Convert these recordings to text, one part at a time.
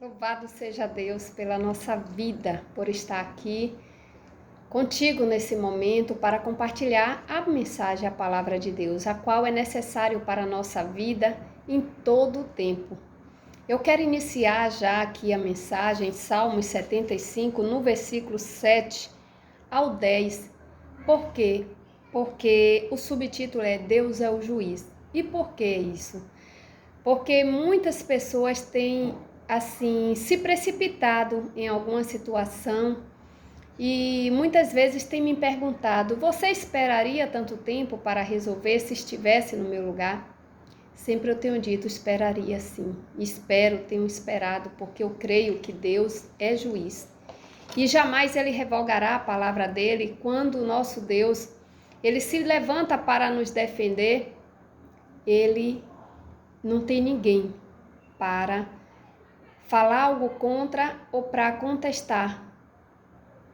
Louvado seja Deus pela nossa vida, por estar aqui contigo nesse momento para compartilhar a mensagem, a palavra de Deus, a qual é necessário para a nossa vida em todo o tempo. Eu quero iniciar já aqui a mensagem, Salmos 75, no versículo 7 ao 10. Por quê? Porque o subtítulo é Deus é o juiz. E por que isso? Porque muitas pessoas têm se precipitado em alguma situação e muitas vezes têm me perguntado: você esperaria tanto tempo para resolver se estivesse no meu lugar? Sempre eu tenho dito: esperaria sim. Tenho esperado, porque eu creio que Deus é juiz. E jamais Ele revogará a palavra dele. Quando o nosso Deus, Ele se levanta para nos defender, Ele não tem ninguém para falar algo contra ou para contestar,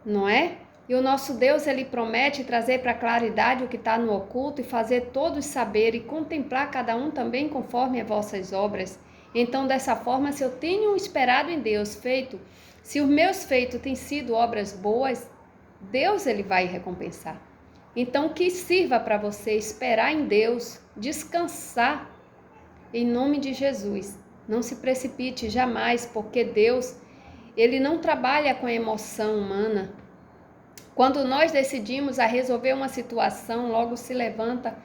não é? E o nosso Deus, Ele promete trazer para a claridade o que está no oculto e fazer todos saber e contemplar cada um também conforme as vossas obras. Então, dessa forma, se eu tenho esperado em Deus se os meus feitos têm sido obras boas, Deus, Ele vai recompensar. Então, que sirva para você esperar em Deus, descansar em nome de Jesus. Não se precipite jamais, porque Deus, Ele não trabalha com a emoção humana. Quando nós decidimos a resolver uma situação, logo se levanta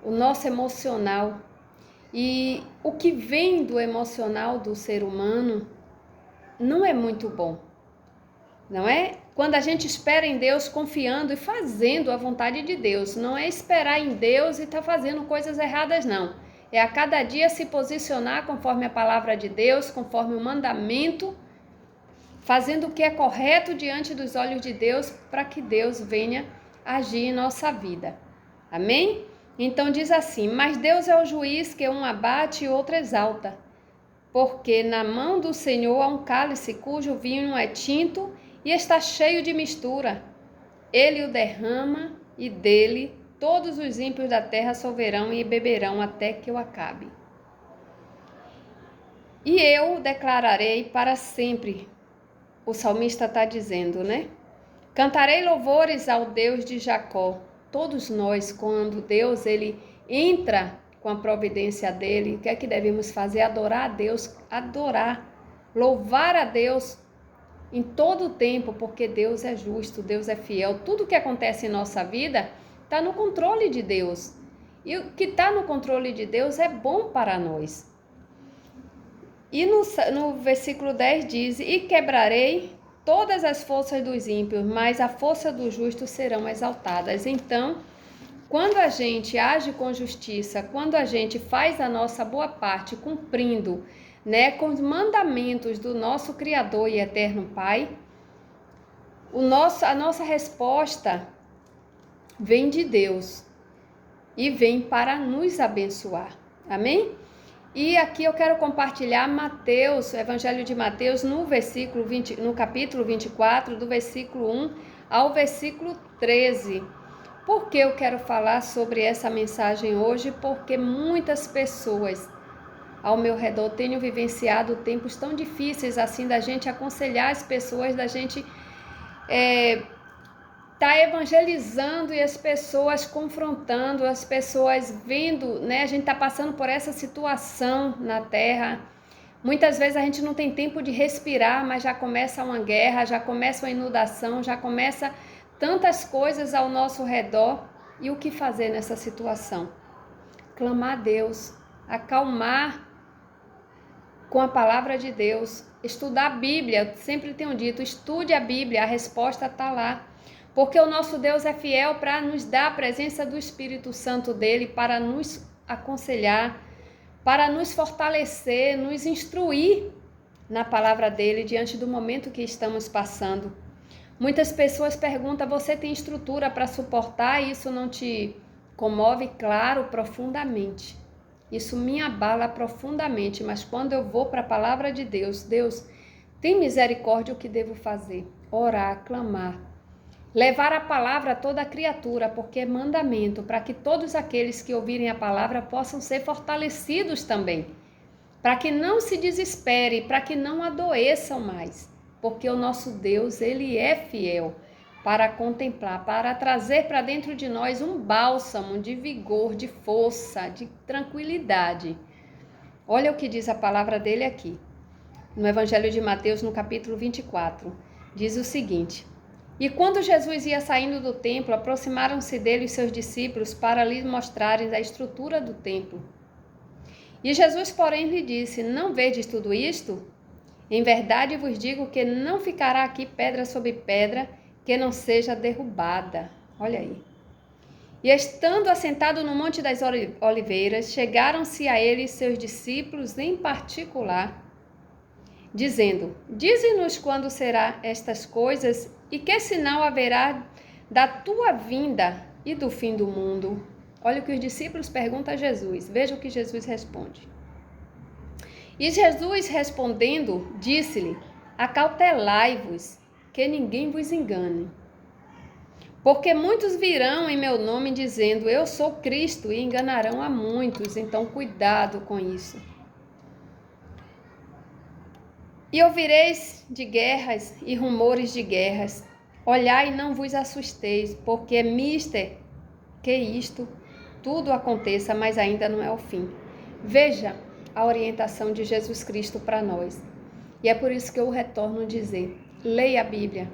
o nosso emocional. E o que vem do emocional do ser humano não é muito bom, não é? Quando a gente espera em Deus confiando e fazendo a vontade de Deus, não é esperar em Deus e estar fazendo coisas erradas, não. É a cada dia se posicionar conforme a palavra de Deus, conforme o mandamento, fazendo o que é correto diante dos olhos de Deus, para que Deus venha agir em nossa vida. Amém? Então diz assim: mas Deus é o juiz que um abate e outro exalta, porque na mão do Senhor há um cálice cujo vinho é tinto e está cheio de mistura. Ele o derrama e dele todos os ímpios da terra solverão e beberão até que eu acabe. E eu declararei para sempre. O salmista está dizendo, né? Cantarei louvores ao Deus de Jacó. Todos nós, quando Deus ele entra com a providência dele, o que é que devemos fazer? Adorar a Deus, louvar a Deus em todo o tempo, porque Deus é justo, Deus é fiel. Tudo que acontece em nossa vida está no controle de Deus. E o que está no controle de Deus é bom para nós. E no versículo 10 diz: e quebrarei todas as forças dos ímpios, mas a força do justo serão exaltadas. Então, quando a gente age com justiça, quando a gente faz a nossa boa parte cumprindo, né, com os mandamentos do nosso Criador e Eterno Pai, a nossa resposta vem de Deus e vem para nos abençoar. Amém? E aqui eu quero compartilhar Mateus, o Evangelho de Mateus, no capítulo 24, do versículo 1 ao versículo 13. Por que eu quero falar sobre essa mensagem hoje? Porque muitas pessoas ao meu redor tenho vivenciado tempos tão difíceis assim, da gente aconselhar as pessoas, da gente tá evangelizando e as pessoas confrontando, as pessoas vendo, né? A gente tá passando por essa situação na terra. Muitas vezes a gente não tem tempo de respirar, mas já começa uma guerra, já começa uma inundação, já começa tantas coisas ao nosso redor. E o que fazer nessa situação? Clamar a Deus, acalmar com a palavra de Deus, estudar a Bíblia. Sempre tenho dito, estude a Bíblia, a resposta está lá. Porque o nosso Deus é fiel para nos dar a presença do Espírito Santo dele, para nos aconselhar, para nos fortalecer, nos instruir na palavra dele diante do momento que estamos passando. Muitas pessoas perguntam: você tem estrutura para suportar? Isso não te comove? Claro, profundamente. Isso me abala profundamente, mas quando eu vou para a palavra de Deus, Deus, tem misericórdia, o que devo fazer? Orar, clamar. Levar a palavra a toda criatura, porque é mandamento, para que todos aqueles que ouvirem a palavra possam ser fortalecidos também. para que não se desespere, para que não adoeçam mais, porque o nosso Deus, ele é fiel para contemplar, para trazer para dentro de nós um bálsamo de vigor, de força, de tranquilidade. Olha o que diz a palavra dele aqui, no Evangelho de Mateus, no capítulo 24, diz o seguinte: E quando Jesus ia saindo do templo, aproximaram-se dele os seus discípulos para lhe mostrarem a estrutura do templo. E Jesus, porém, lhe disse: Não vedes tudo isto? Em verdade vos digo que não ficará aqui pedra sobre pedra que não seja derrubada. Olha aí. E estando assentado no Monte das Oliveiras, chegaram-se a ele seus discípulos em particular, dizendo: Dize-nos quando será estas coisas e que sinal haverá da tua vinda e do fim do mundo. Olha o que os discípulos perguntam a Jesus. Veja o que Jesus responde. E Jesus respondendo, disse-lhe: Acautelai-vos, que ninguém vos engane. Porque muitos virão em meu nome dizendo: Eu sou Cristo, e enganarão a muitos. Então, cuidado com isso. E ouvireis de guerras e rumores de guerras. Olhai e não vos assusteis, porque é mister que isto tudo aconteça, mas ainda não é o fim. Veja a orientação de Jesus Cristo para nós. E é por isso que eu retorno a dizer: leia a Bíblia.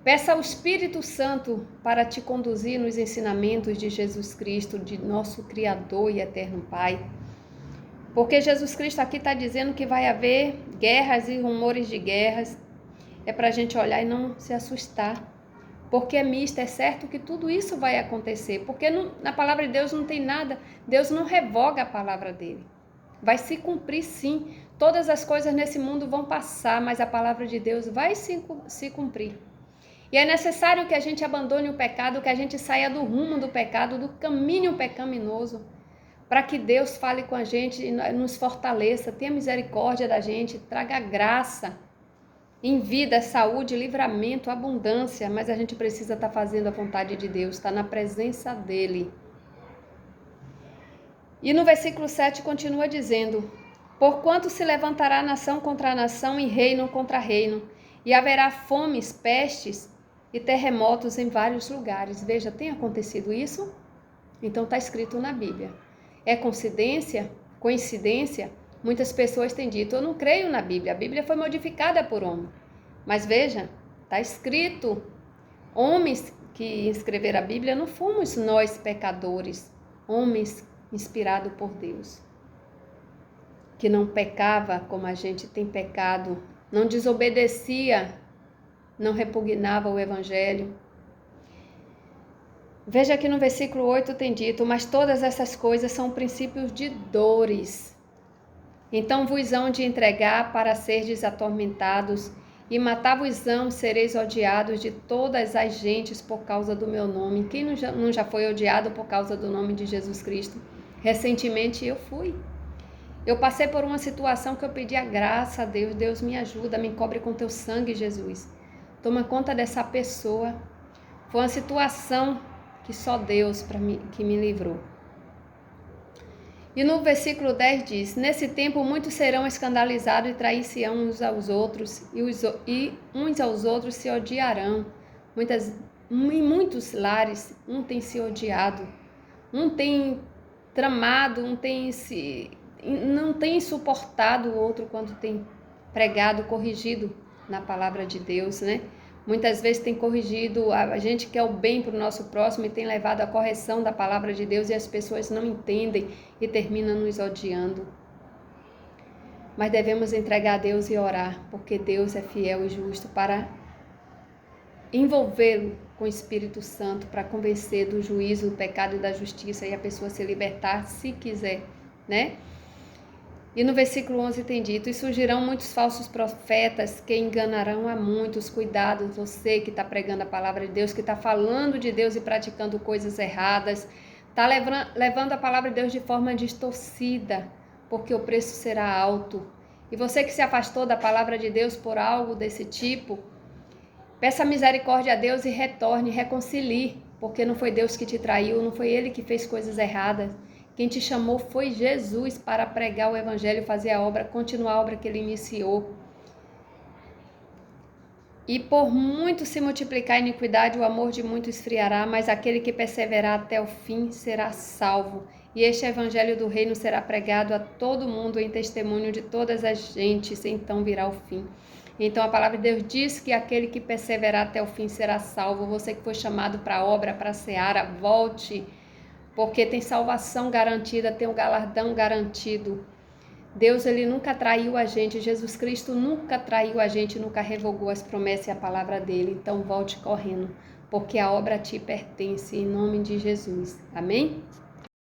Peça ao Espírito Santo para te conduzir nos ensinamentos de Jesus Cristo, de nosso Criador e Eterno Pai. Porque Jesus Cristo aqui está dizendo que vai haver guerras e rumores de guerras. É para a gente olhar e não se assustar. Porque é misto, é certo que tudo isso vai acontecer. Porque na palavra de Deus não tem nada. Deus não revoga a palavra dele. Vai se cumprir sim. Todas as coisas nesse mundo vão passar, mas a palavra de Deus vai se cumprir. E é necessário que a gente abandone o pecado, que a gente saia do rumo do pecado, do caminho pecaminoso, para que Deus fale com a gente e nos fortaleça, tenha misericórdia da gente, traga graça em vida, saúde, livramento, abundância, mas a gente precisa estar fazendo a vontade de Deus, estar na presença dEle. E no versículo 7 continua dizendo: Porquanto se levantará nação contra nação e reino contra reino, e haverá fomes, pestes e terremotos em vários lugares. Veja, tem acontecido isso? Então está escrito na Bíblia. É coincidência? Coincidência? Muitas pessoas têm dito: eu não creio na Bíblia, a Bíblia foi modificada por homem. Mas veja, está escrito. Homens que escreveram a Bíblia não fomos nós pecadores, homens inspirados por Deus, que não pecava como a gente tem pecado, não desobedecia, não repugnava o Evangelho. Veja que no versículo 8 tem dito: mas todas essas coisas são princípios de dores. Então vos hão de entregar para serdes atormentados, e matar-vos-ão, sereis odiados de todas as gentes por causa do meu nome. Quem não já foi odiado por causa do nome de Jesus Cristo? Recentemente eu fui. Eu passei por uma situação que eu pedi a graça a Deus. Deus, me ajuda, me cobre com teu sangue, Jesus. Toma conta dessa pessoa. Foi uma situação que só Deus que me livrou. E no versículo 10 diz: Nesse tempo muitos serão escandalizados e trair-se-ão uns aos outros, e uns aos outros se odiarão. Em muitos lares, um tem se odiado, um tem tramado, não tem suportado o outro quando tem pregado, corrigido na palavra de Deus, né? Muitas vezes tem corrigido, a gente quer o bem para o nosso próximo e tem levado a correção da palavra de Deus e as pessoas não entendem e terminam nos odiando. Mas devemos entregar a Deus e orar, porque Deus é fiel e justo para envolvê-lo com o Espírito Santo, para convencer do juízo, do pecado e da justiça e a pessoa se libertar se quiser, né? E no versículo 11 tem dito: E surgirão muitos falsos profetas que enganarão a muitos. Cuidado, você que está pregando a palavra de Deus, que está falando de Deus e praticando coisas erradas, está levando a palavra de Deus de forma distorcida, porque o preço será alto. E você que se afastou da palavra de Deus por algo desse tipo, peça misericórdia a Deus e retorne, reconcilie, porque não foi Deus que te traiu, não foi Ele que fez coisas erradas. Quem te chamou foi Jesus para pregar o evangelho, fazer a obra, continuar a obra que ele iniciou. E por muito se multiplicar a iniquidade, o amor de muito esfriará, mas aquele que perseverar até o fim será salvo. E este evangelho do reino será pregado a todo mundo em testemunho de todas as gentes, então virá o fim. Então a palavra de Deus diz que aquele que perseverar até o fim será salvo. Você que foi chamado para a obra, para a seara, volte, porque tem salvação garantida, tem um galardão garantido. Deus, ele nunca traiu a gente, Jesus Cristo nunca traiu a gente, nunca revogou as promessas e a palavra dele. Então volte correndo, porque a obra te pertence, em nome de Jesus. Amém?